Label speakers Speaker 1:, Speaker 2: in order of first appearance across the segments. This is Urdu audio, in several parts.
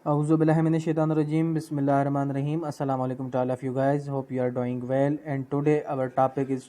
Speaker 1: Auzu billahi minash shaitanir rajim. Bismillahir rahmanir rahim. Assalamu alaikum to all of you guys. Hope you are doing well. And today our topic is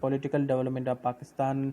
Speaker 1: political development of Pakistan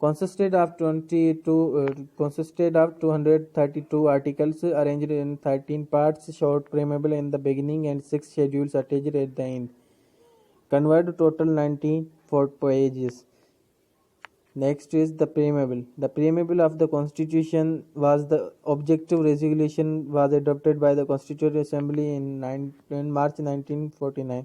Speaker 1: consisted of 232 articles arranged in 13 parts, short preamble in the beginning and 6 schedules attached at the end. Convert total 94 pages. Next is the preamble. The preamble of the constitution was the objective resolution was adopted by the Constituent Assembly in March 1949.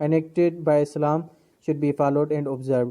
Speaker 1: enacted by Islam should be followed and observed.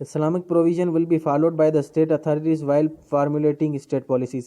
Speaker 1: Islamic provision will be followed by the state authorities while formulating state policies.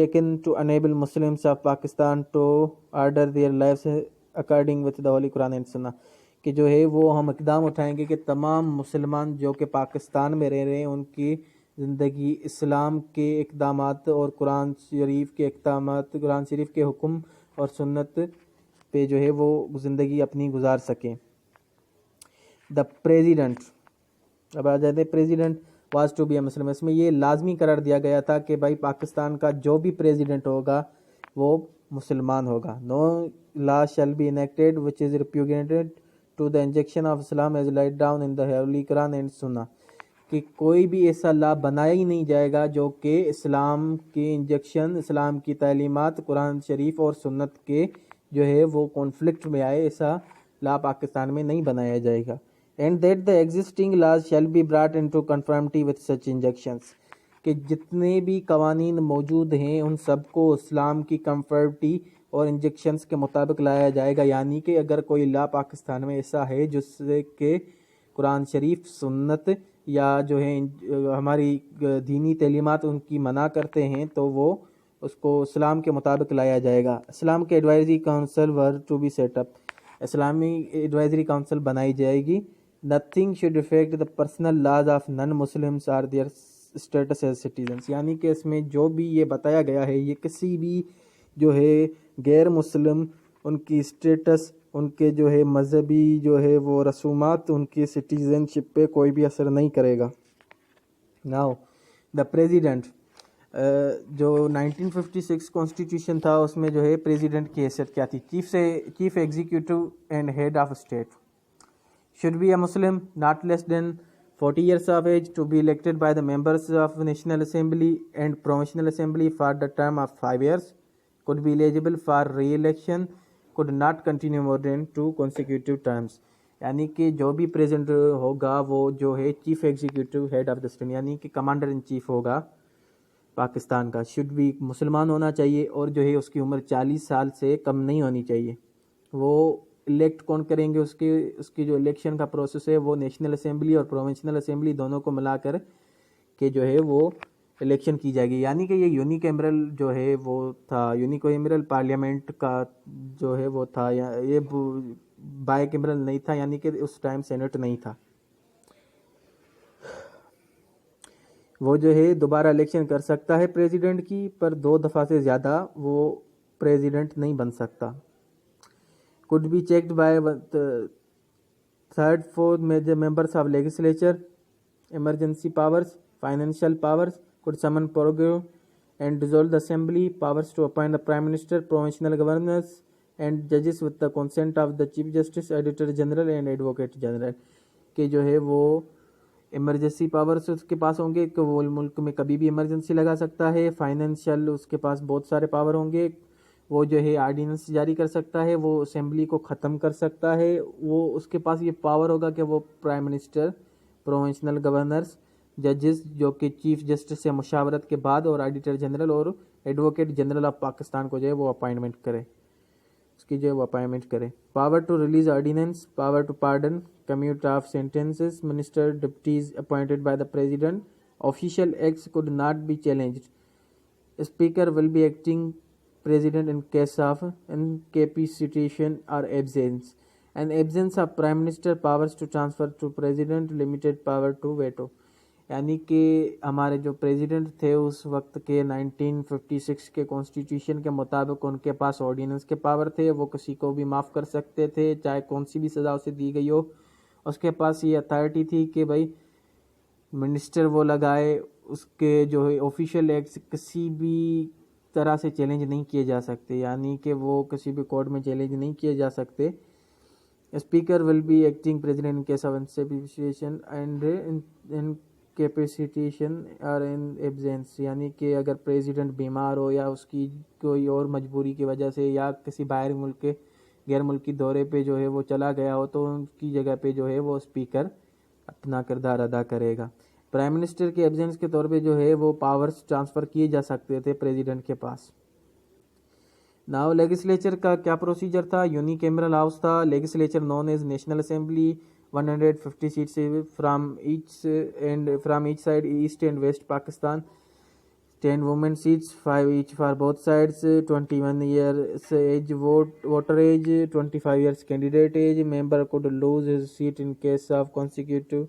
Speaker 1: taken to enable Muslims of Pakistan to order their lives according with the Holy Quran and Sunnah. کہ جو ہے وہ ہم اقدام اٹھائیں گے کہ تمام مسلمان جو کہ پاکستان میں رہ رہے ہیں ان کی زندگی اسلام کے اقدامات اور قرآن شریف کے اقدامات، قرآن شریف کے حکم اور سنت پہ جو ہے وہ زندگی اپنی گزار سکیں. دا پریزیڈنٹ، اب آ جاتے ہیں پریزیڈنٹ واز ٹو بی اے مسلم. اس میں یہ لازمی قرار دیا گیا تھا کہ بھائی پاکستان کا جو بھی پریزیڈنٹ ہوگا وہ مسلمان ہوگا. No law shall be enacted which is repugnant to the injunction of Islam as laid down in the holy Quran and Sunnah, کہ کوئی بھی ایسا لا بنایا ہی نہیں جائے گا جو کہ اسلام کی انجیکشن، اسلام کی تعلیمات، قرآن شریف اور سنت کے جو ہے وہ کانفلکٹ میں آئے. ایسا لا پاکستان میں نہیں بنایا جائے گا. And that the existing laws shall be brought into conformity with such injunctions, کہ جتنے بھی قوانین موجود ہیں ان سب کو اسلام کی کنفرمٹی اور انجیکشنس کے مطابق لایا جائے گا. یعنی کہ اگر کوئی لا پاکستان میں ایسا ہے جس سے کہ قرآن شریف، سنت یا جو ہے ہماری دینی تعلیمات ان کی منع کرتے ہیں تو وہ اس کو اسلام کے مطابق لایا جائے گا. اسلام کے advisory council were to be set up, اسلامی ایڈوائزری کونسل بنائی جائے گی. Nothing should affect the personal laws of non Muslims or their status as citizens, یعنی کہ اس میں جو بھی یہ بتایا گیا ہے یہ کسی بھی جو ہے غیر مسلم ان کی اسٹیٹس، ان کے جو ہے مذہبی جو ہے وہ رسومات، ان کی سٹیزن شپ پہ کوئی بھی اثر نہیں کرے گا. ناؤ دا پریزیڈنٹ، جو 1956 کانسٹیٹیوشن تھا اس میں جو ہے پریزیڈنٹ کی حیثیت کیا تھی؟ Chief executive and head of state. should be a Muslim, not less than 40 years of age, to be elected by the members of National Assembly and Provincial Assembly for the term of 5 years, could be eligible for re-election, could not continue more than 2 consecutive terms. یعنی کہ جو بھی پریزیڈنٹ ہوگا وہ جو ہے chief executive head of the state یعنی کہ کمانڈر ان چیف ہوگا پاکستان کا. شوڈ بھی مسلمان ہونا چاہیے اور جو ہے اس کی عمر 40 سال سے کم نہیں ہونی چاہیے. وہ الیکٹ کون کریں گے؟ اس کی جو الیکشن کا پروسیس ہے وہ نیشنل اسمبلی اور پروونشنل اسمبلی دونوں کو ملا کر کے جو ہے وہ الیکشن کی جائے گی. یعنی کہ یہ یونیکیمرل جو ہے وہ تھا، یونیکیمرل پارلیمنٹ کا جو ہے وہ تھا، یہ بائی کیمرل نہیں تھا، یعنی کہ اس ٹائم سینٹ نہیں تھا. وہ جو ہے دوبارہ الیکشن کر سکتا ہے پریزیڈنٹ کی، پر 2 دفعہ سے زیادہ وہ پریزیڈنٹ نہیں بن سکتا. could be checked by third, fourth major members of legislature, emergency powers, financial powers, could summon prorogue and dissolve the assembly, powers to appoint the prime minister, provincial governors and judges with the consent of the chief justice, editor general and advocate general. کہ جو ہے وہ ایمرجنسی پاورس اس کے پاس ہوں گے کہ وہ ملک میں کبھی بھی ایمرجنسی لگا سکتا ہے. فائنینشیل اس کے پاس بہت سارے پاور ہوں گے. وہ جو ہے آرڈیننس جاری کر سکتا ہے، وہ اسمبلی کو ختم کر سکتا ہے. وہ اس کے پاس یہ پاور ہوگا کہ وہ پرائم منسٹر، پروونشنل گورنرز، ججز جو کہ چیف جسٹس سے مشاورت کے بعد، اور آڈیٹر جنرل اور ایڈوکیٹ جنرل آف پاکستان کو جو ہے وہ اپائنٹمنٹ کرے، اس کی جو ہے وہ اپائنٹمنٹ کرے. Power to release ordinance, power to pardon, commute of sentences, minister deputies appointed by the president. Official acts could not be challenged. Speaker will be acting president in case of incapacitation or absence. And absence of prime minister, powers to transfer to president, limited power to veto. یعنی کہ ہمارے جو پریزیڈنٹ تھے اس وقت کے 1956 کے کانسٹیٹیوشن کے مطابق ان کے پاس آرڈیننس کے پاور تھے. وہ کسی کو بھی معاف کر سکتے تھے چاہے کون سی بھی سزا اسے دی گئی ہو. اس کے پاس یہ اتھارٹی تھی کہ بھائی منسٹر وہ لگائے، اس کے جو ہے آفیشیل ایکٹس کسی بھی طرح سے چیلنج نہیں کیے جا سکتے، یعنی کہ وہ کسی بھی کورٹ میں چیلنج نہیں کیے جا سکتے. Speaker will be acting president in case of inception and incapacitation اور ان ایبسینس. یعنی کہ اگر پریزیڈنٹ بیمار ہو یا اس کی کوئی اور مجبوری کی وجہ سے یا کسی باہر ملک کے غیر ملکی دورے پہ جو ہے وہ چلا گیا ہو تو ان کی جگہ پہ جو ہے وہ اسپیکر اپنا کردار ادا کرے گا. پرائم منسٹر کے ایبسینس کے طور پہ جو ہے وہ پاورز ٹرانسفر کیے جا سکتے تھے پریزیڈنٹ کے پاس. ناؤ لیجسلیچر کا کیا پروسیجر تھا؟ یونیکیمرل ہاؤس تھا. Legislature known as National Assembly, 150 seats from each side east and west Pakistan. 10 women seats, 5 each for both sides, 21 years age voter age, 25 years candidate age. Member could lose his seat in case of consecutive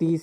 Speaker 1: 30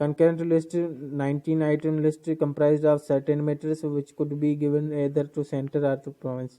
Speaker 1: Concurrent list 19 item list comprised of certain matters which could be given either to center or to province।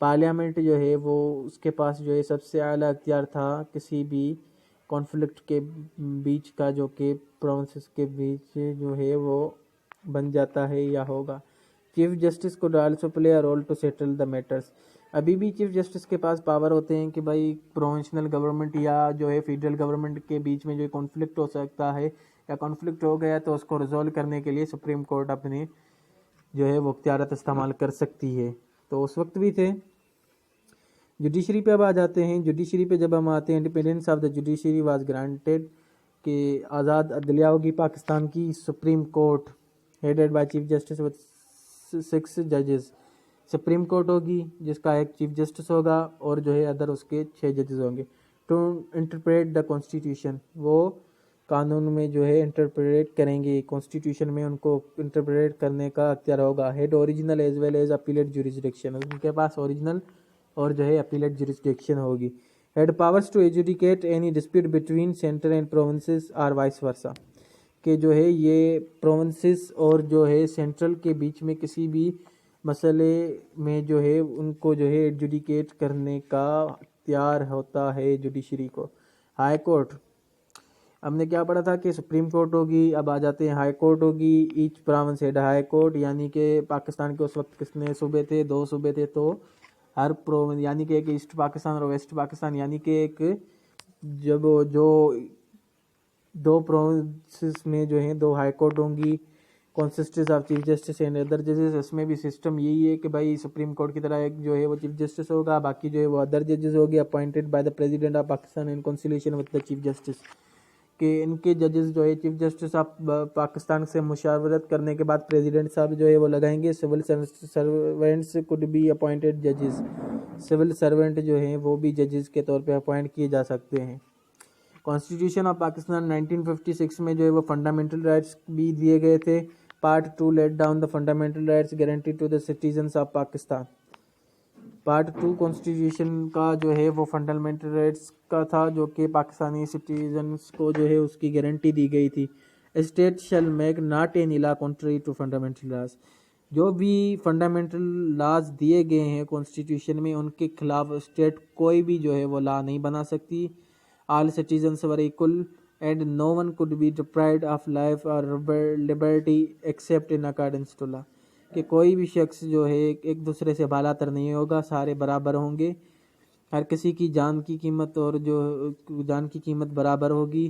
Speaker 1: Parliament جو ہے وہ اس کے پاس جو ہے سب سے اعلیٰ اختیار تھا کسی بھی کانفلکٹ کے بیچ کا جو کہ پروونسز کے بیچ جو ہے وہ بن جاتا ہے یا ہوگا. Chief justice could also play a role to settle the matters. ابھی بھی چیف جسٹس کے پاس پاور ہوتے ہیں کہ بھائی پروونشنل گورنمنٹ یا جو ہے فیڈرل گورنمنٹ کے بیچ میں جو کانفلکٹ ہو سکتا ہے یا کانفلکٹ ہو گیا تو اس کو ریزولو کرنے کے لیے سپریم کورٹ اپنے جو ہے وہ اختیارات استعمال کر سکتی ہے. تو اس وقت بھی تھے. جوڈیشری پہ اب آ جاتے ہیں. جوڈیشری پہ جب ہم آتے ہیں, independence of the judiciary was granted کہ آزاد عدلیہ ہوگی پاکستان کی. Supreme court headed by chief justice with 6 ججز. سپریم کورٹ ہوگی جس کا ایک چیف جسٹس ہوگا اور جو ہے ادر اس کے 6 ججز ہوں گے. ٹو انٹرپریٹ دا کانسٹیٹیوشن, وہ قانون میں جو ہے انٹرپریٹ کریں گے. کانسٹیٹیوشن میں ان کو انٹرپریٹ کرنے کا اختیار ہوگا. Had original as well as appellate jurisdiction, ان کے پاس اوریجنل اور جو ہے اپیلیٹ جوریسڈکشن ہوگی. Had powers to adjudicate any dispute between centre and provinces or vice versa, کہ جو ہے یہ پروونسز اور جو ہے سینٹرل کے بیچ میں کسی بھی مسئلے میں جو ہے ان کو جو ہے ایجوڈیکیٹ کرنے کا اختیار ہوتا ہے جوڈیشری کو. ہائی کورٹ, ہم نے کیا پڑھا تھا کہ سپریم کورٹ ہوگی. اب آ جاتے ہیں ہائی کورٹ ہوگی. Each province had high court, یعنی کہ پاکستان کے اس وقت کتنے صوبے تھے؟ 2 صوبے تھے. تو ہر پروونس یعنی کہ ایک ایسٹ پاکستان اور ویسٹ پاکستان, یعنی کہ ایک جب جو 2 پروونسز میں جو ہیں 2 ہائی کورٹ ہوں گی. Consists of chief justice and other ججز, اس میں بھی سسٹم یہی ہے کہ بھائی سپریم کورٹ کی طرح ایک جو ہے وہ چیف جسٹس ہوگا, باقی جو ہے وہ ادر ججز ہوگی appointed by the president of Pakistan in consultation with the chief justice, کہ ان کے ججز جو ہے چیف جسٹس آف پاکستان سے مشاورت کرنے کے بعد پریزیڈنٹ صاحب جو ہے وہ لگائیں گے. Civil servants could be appointed ججز, سول سرونٹ جو ہیں وہ بھی ججز کے طور پہ اپوائنٹ کیے جا سکتے ہیں. کانسٹیٹیوشن آف پاکستان 1956 میں جو ہے وہ فنڈامنٹل رائٹس بھی دیے گئے تھے. Part 2 lay down the fundamental rights guaranteed to the citizens of Pakistan. Part 2 constitution کا جو ہے وہ فنڈامنٹل رائٹس کا تھا جو کہ پاکستانی سٹیزنس کو جو ہے اس کی گارنٹی دی گئی تھی. State shall make not any law contrary to fundamental laws, جو بھی فنڈامنٹل لاز دیے گئے ہیں کانسٹیٹیوشن میں ان کے خلاف اسٹیٹ کوئی بھی جو ہے وہ لا نہیں بنا سکتی. All citizens were equal and no one could be deprived of life or liberty except in accordance to law, کہ کوئی بھی شخص جو ہے ایک دوسرے سے بالا تر نہیں ہوگا, سارے برابر ہوں گے. ہر کسی کی جان کی قیمت اور جو جان کی قیمت برابر ہوگی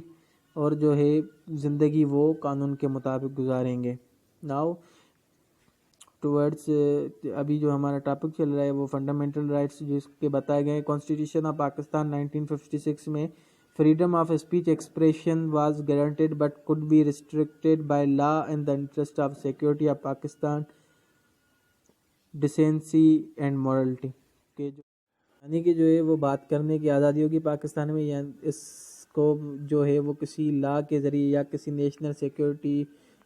Speaker 1: اور جو ہے زندگی وہ قانون کے مطابق گزاریں گے. ناؤ ٹورڈس ابھی جو ہمارا ٹاپک چل رہا ہے وہ فنڈامنٹل رائٹس جس کے بتائے گئے. کانسٹیٹیوشن آف پاکستان 1956 میں freedom of speech expression was guaranteed but could be restricted by law in the interest of security of Pakistan, decency and morality, کہ یعنی کہ جو ہے وہ بات کرنے کی آزادی ہوگی پاکستان میں, یا اس کو جو ہے وہ کسی لا کے ذریعے یا کسی نیشنل سیکیورٹی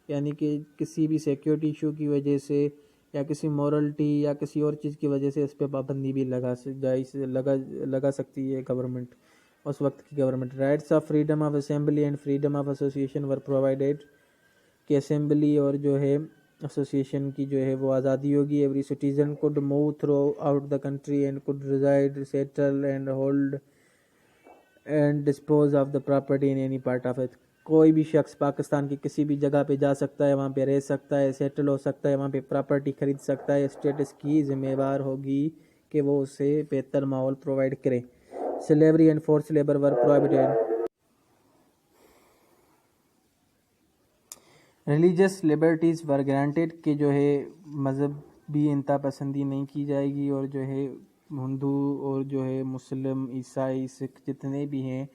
Speaker 1: یعنی کہ کسی بھی سیکیورٹی ایشو کی وجہ سے یا کسی مورلٹی یا کسی اور چیز کی وجہ سے اس پہ پابندی بھی لگا سکتی ہے گورنمنٹ, اس وقت کی government. Rights of freedom of assembly and freedom of association were provided, کہ اسمبلی اور جو ہے ایسوسیشن کی جو ہے وہ آزادی ہوگی. Every citizen could move throughout the country and could reside, settle and hold and dispose of the property in any part of it, کوئی بھی شخص پاکستان کی کسی بھی جگہ پہ جا سکتا ہے, وہاں پہ رہ سکتا ہے, سیٹل ہو سکتا ہے, وہاں پہ پراپرٹی خرید سکتا ہے. اسٹیٹس کی ذمہ دار ہوگی کہ وہ اسے بہتر ماحول پرووائڈ کرے. Slavery and forced labor were prohibited. Religious liberties were granted, کہ جو ہے مذہبی انتہا پسندی نہیں کی جائے گی, اور جو ہے ہندو اور جو ہے مسلم عیسائی سکھ جتنے بھی ہیں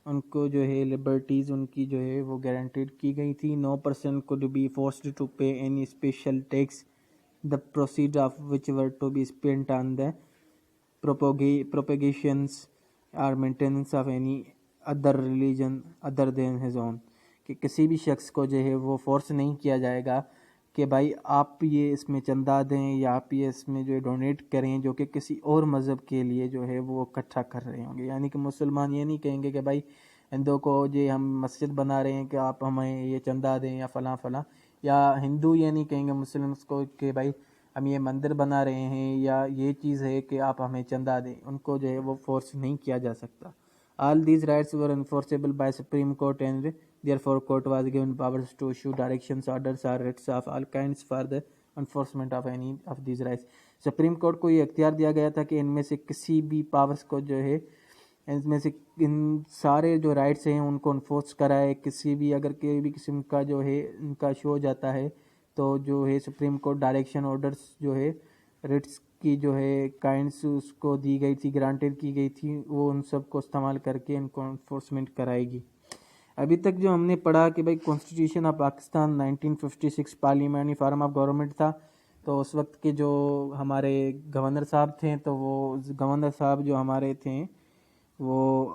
Speaker 1: ان کو جو ہے لبرٹیز ان کی جو ہے وہ گارنٹیڈ کی گئی تھی. No person could be forced to pay any special tax, the proceeds of which were to be spent on the propagations اور maintenance of any other religion other than his own, کہ کسی بھی شخص کو جو ہے وہ فورس نہیں کیا جائے گا کہ بھائی آپ یہ اس میں چندہ دیں یا آپ یہ اس میں جو ہے ڈونیٹ کریں جو کہ کسی اور مذہب کے لیے جو ہے وہ اکٹھا کر رہے ہوں گے. یعنی کہ مسلمان یہ نہیں کہیں گے کہ بھائی ہندو کو جو ہم مسجد بنا رہے ہیں کہ آپ ہمیں یہ چندہ دیں یا فلاں فلاں, یا ہندو یہ نہیں کہیں گے مسلمس کو کہ بھائی ہم یہ مندر بنا رہے ہیں یا یہ چیز ہے کہ آپ ہمیں چندہ دیں، ان کو جو ہے وہ فورس نہیں کیا جا سکتا. All these rights were enforceable by Supreme Court and therefore court was given powers to issue directions, orders or writs of all kinds for the enforcement of any of these rights. Supreme court کو یہ اختیار دیا گیا تھا کہ ان میں سے کسی بھی پاورز کو جو ہے ان میں سے ان سارے جو رائٹس ہیں ان کو انفورس کرائے. کسی بھی اگر کوئی بھی قسم کا جو ہے ان کا ایشو ہو جاتا ہے تو جو ہے سپریم کورٹ ڈائریکشن آرڈرز جو ہے رٹس کی جو ہے کائنڈس اس کو دی گئی تھی، گرانٹیڈ کی گئی تھی، وہ ان سب کو استعمال کر کے ان کو انفورسمنٹ کرائے گی. ابھی تک جو ہم نے پڑھا کہ بھائی کانسٹیٹیوشن آف پاکستان 1956 پارلیمانی فارم آف گورنمنٹ تھا. تو اس وقت کے جو ہمارے گورنر صاحب تھے تو وہ گورنر صاحب جو ہمارے تھے وہ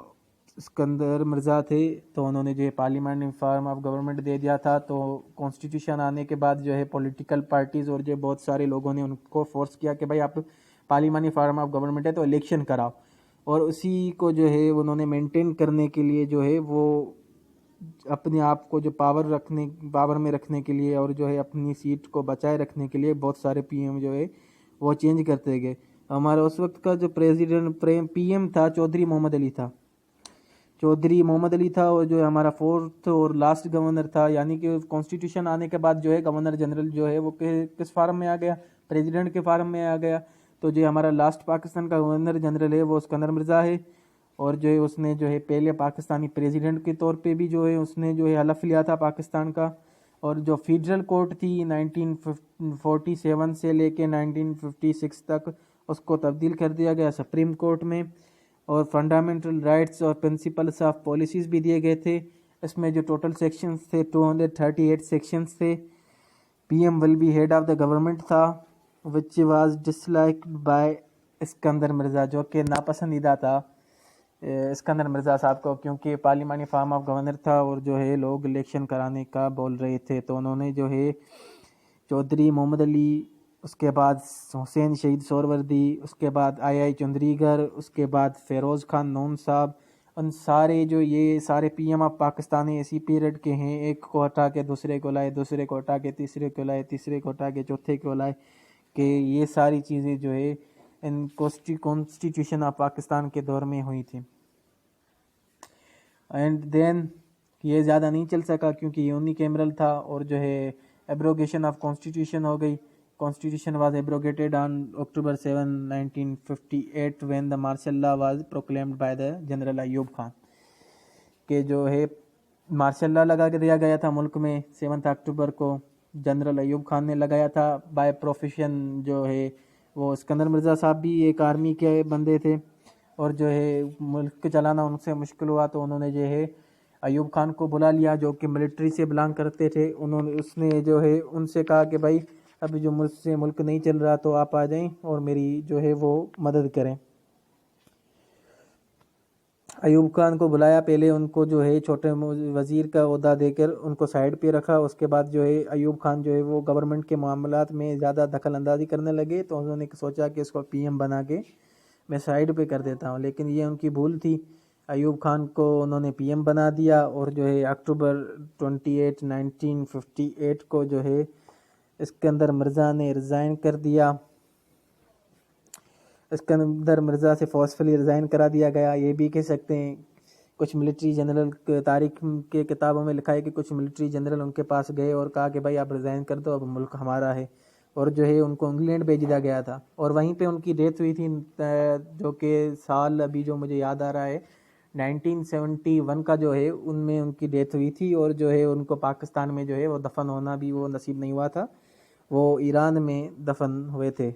Speaker 1: اسکندر مرزا تھے، تو انہوں نے جو ہے پارلیمنٹ فارم آف گورنمنٹ دے دیا تھا. تو کانسٹیٹیوشن آنے کے بعد جو ہے پولیٹیکل پارٹیز اور جو بہت سارے لوگوں نے ان کو فورس کیا کہ بھائی آپ پارلیمانی فارم آف گورنمنٹ ہے تو الیکشن کراؤ، اور اسی کو جو ہے انہوں نے مینٹین کرنے کے لیے جو ہے وہ اپنے آپ کو جو پاور میں رکھنے کے لیے اور جو ہے اپنی سیٹ کو بچائے رکھنے کے لیے بہت سارے پی ایم جو ہے وہ چینج کرتے گئے. ہمارا اس وقت کا جو پی ایم تھا چودھری محمد علی تھا، اور جو ہمارا فورتھ اور لاسٹ گورنر تھا. یعنی کہ کانسٹیٹیوشن آنے کے بعد جو ہے گورنر جنرل جو ہے وہ کس فارم میں آ گیا؟ پریزیڈنٹ کے فارم میں آ گیا. تو جو ہمارا لاسٹ پاکستان کا گورنر جنرل ہے وہ اسکندر مرزا ہے، اور جو ہے اس نے جو ہے پہلے پاکستانی پریزیڈنٹ کے طور پہ بھی جو ہے اس نے جو ہے حلف لیا تھا پاکستان کا. اور جو فیڈرل کورٹ تھی 1947 سے لے کے 1956 تک اس کو تبدیل کر دیا گیا سپریم کورٹ میں، اور فنڈامنٹل رائٹس اور پرنسپلس آف پالیسیز بھی دیے گئے تھے. اس میں جو ٹوٹل سیکشنز تھے 238 سیکشنز تھے. P M will be head of the government تھا which was disliked by Iskander Mirza, جو کہ ناپسندیدہ تھا اسکندر مرزا صاحب کو، کیونکہ پارلیمانی فارم آف گورنر تھا اور جو ہے لوگ الیکشن کرانے کا بول رہے تھے. تو انہوں نے جو ہے چودھری محمد علی، اس کے بعد حسین شہید سہروردی، اس کے بعد آئی چندریگر، اس کے بعد فیروز خان نون صاحب، ان سارے جو یہ سارے پی ایم آف پاکستان اسی پیریڈ کے ہیں. ایک کو ہٹا کے دوسرے کو لائے، دوسرے کو ہٹا کے تیسرے کو لائے، تیسرے کو ہٹا کے چوتھے کو لائے، کہ یہ ساری چیزیں جو ہے ان کانسٹیٹیوشن آف پاکستان کے دور میں ہوئی تھی. اینڈ دین یہ زیادہ نہیں چل سکا کیونکہ یونی کیمرل تھا، اور جو ہے ایبروگیشن آف کانسٹیٹیوشن ہو گئی. Constitution was abrogated on October 7, 1958 when the martial law was proclaimed by the General Ayub Khan, کہ جو ہے مارشل لا لگا کے دیا گیا تھا ملک میں 7 اکتوبر کو. جنرل ایوب خان نے لگایا تھا. بائی پروفیشن جو ہے وہ اسکندر مرزا صاحب بھی ایک آرمی کے بندے تھے، اور جو ہے ملک چلانا ان سے مشکل ہوا تو انہوں نے جو ہے ایوب خان کو بلا لیا، جو کہ ملٹری سے بلانگ کرتے تھے. اس نے جو ہے ان سے کہا کہ بھائی ابھی جو ملک سے ملک نہیں چل رہا تو آپ آ جائیں اور میری جو ہے وہ مدد کریں. ایوب خان کو بلایا، پہلے ان کو جو ہے چھوٹے وزیر کا عہدہ دے کر ان کو سائڈ پہ رکھا. اس کے بعد جو ہے ایوب خان جو ہے وہ گورنمنٹ کے معاملات میں زیادہ دخل اندازی کرنے لگے، تو انہوں نے سوچا کہ اس کو پی ایم بنا کے میں سائڈ پہ کر دیتا ہوں، لیکن یہ ان کی بھول تھی. ایوب خان کو انہوں نے پی ایم بنا دیا، اور جو ہے اکتوبر 28 1958 کو جو ہے اسکندر مرزا نے ریزائن کر دیا. اسکندر مرزا سے فورسفلی ریزائن کرا دیا گیا. یہ بھی کہہ سکتے ہیں کچھ ملٹری جنرل تاریخ کے کتابوں میں لکھا ہے کہ کچھ ملٹری جنرل ان کے پاس گئے اور کہا کہ بھائی آپ ریزائن کر دو، اب ملک ہمارا ہے، اور جو ہے ان کو انگلینڈ بھیج دیا گیا تھا، اور وہیں پہ ان کی ڈیتھ ہوئی تھی. جو کہ سال ابھی جو مجھے یاد آ رہا ہے 1971 کا جو ہے ان میں ان کی ڈیتھ ہوئی تھی، اور جو ہے ان کو پاکستان میں جو ہے وہ دفن ہونا بھی وہ نصیب نہیں ہوا تھا، وہ ایران میں دفن ہوئے تھے.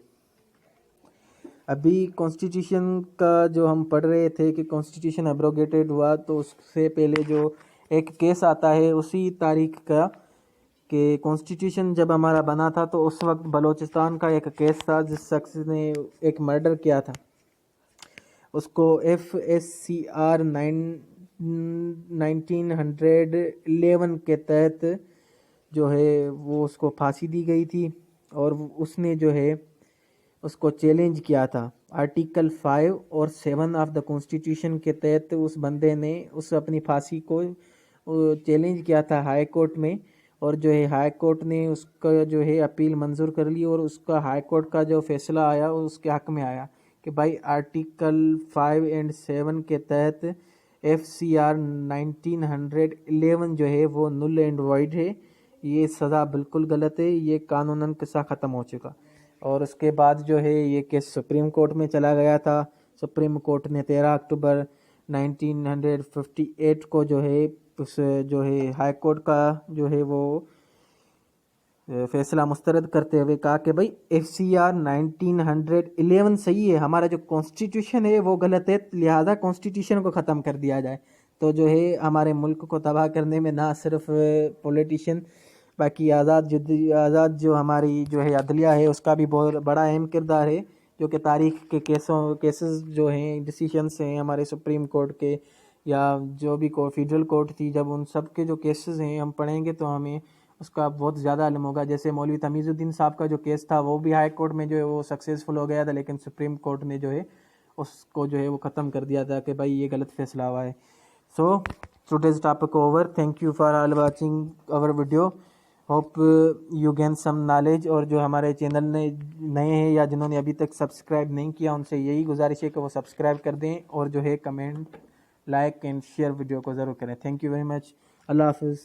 Speaker 1: ابھی کانسٹیٹیوشن کا جو ہم پڑھ رہے تھے کہ کانسٹیٹیوشن ایبروگیٹڈ ہوا، تو اس سے پہلے جو ایک کیس آتا ہے اسی تاریخ کا، کہ کانسٹیٹیوشن جب ہمارا بنا تھا تو اس وقت بلوچستان کا ایک کیس تھا جس شخص نے ایک مرڈر کیا تھا. اس کو FSCR 1911 کے تحت جو ہے وہ اس کو پھانسی دی گئی تھی، اور اس نے جو ہے اس کو چیلنج کیا تھا. آرٹیکل 5 اور 7 آف دا کانسٹیٹیوشن کے تحت اس بندے نے اس اپنی پھانسی کو چیلنج کیا تھا ہائی کورٹ میں، اور جو ہے ہائی کورٹ نے اس کا جو ہے اپیل منظور کر لی، اور اس کا ہائی کورٹ کا جو فیصلہ آیا اس کے حق میں آیا کہ بھائی آرٹیکل 5 اور 7 کے تحت FCR 1911 جو ہے وہ نل اینڈ وائڈ ہے، یہ سزا بالکل غلط ہے، یہ قانوناً قصہ ختم ہو چکا۔ اور اس کے بعد جو ہے یہ کیس سپریم کورٹ میں چلا گیا تھا۔ سپریم کورٹ نے 13 اکتوبر 1958 کو جو ہے اس جو ہے ہائی کورٹ کا جو ہے وہ فیصلہ مسترد کرتے ہوئے کہا کہ بھائی FCR 1911 صحیح ہے، ہمارا جو کانسٹیٹیوشن ہے وہ غلط ہے، لہذا کانسٹیٹیوشن کو ختم کر دیا جائے۔ تو جو ہے ہمارے ملک کو تباہ کرنے میں نہ صرف پولیٹیشین، باقی آزاد جو ہماری جو ہے عدلیہ ہے اس کا بھی بہت بڑا اہم کردار ہے، جو کہ تاریخ کے کیسز جو ہیں، ڈیسیشنز ہیں ہمارے سپریم کورٹ کے یا جو بھی فیڈرل کورٹ تھی، جب ان سب کے جو کیسز ہیں ہم پڑھیں گے تو ہمیں اس کا بہت زیادہ علم ہوگا۔ جیسے مولوی تمیز الدین صاحب کا جو کیس تھا وہ بھی ہائی کورٹ میں جو ہے وہ سکسیزفل ہو گیا تھا، لیکن سپریم کورٹ نے جو ہے اس کو جو ہے وہ ختم کر دیا تھا کہ بھائی یہ غلط فیصلہ ہوا ہے۔ So today's topic over, thank you for all watching our video, hope you gain some knowledge. اور جو ہمارے چینل نئے ہیں یا جنہوں نے ابھی تک سبسکرائب نہیں کیا ان سے یہی گزارش ہے کہ وہ سبسکرائب کر دیں، اور جو ہے comment, like and share video کو ضرور کریں۔ تھینک یو ویری مچ، اللہ حافظ۔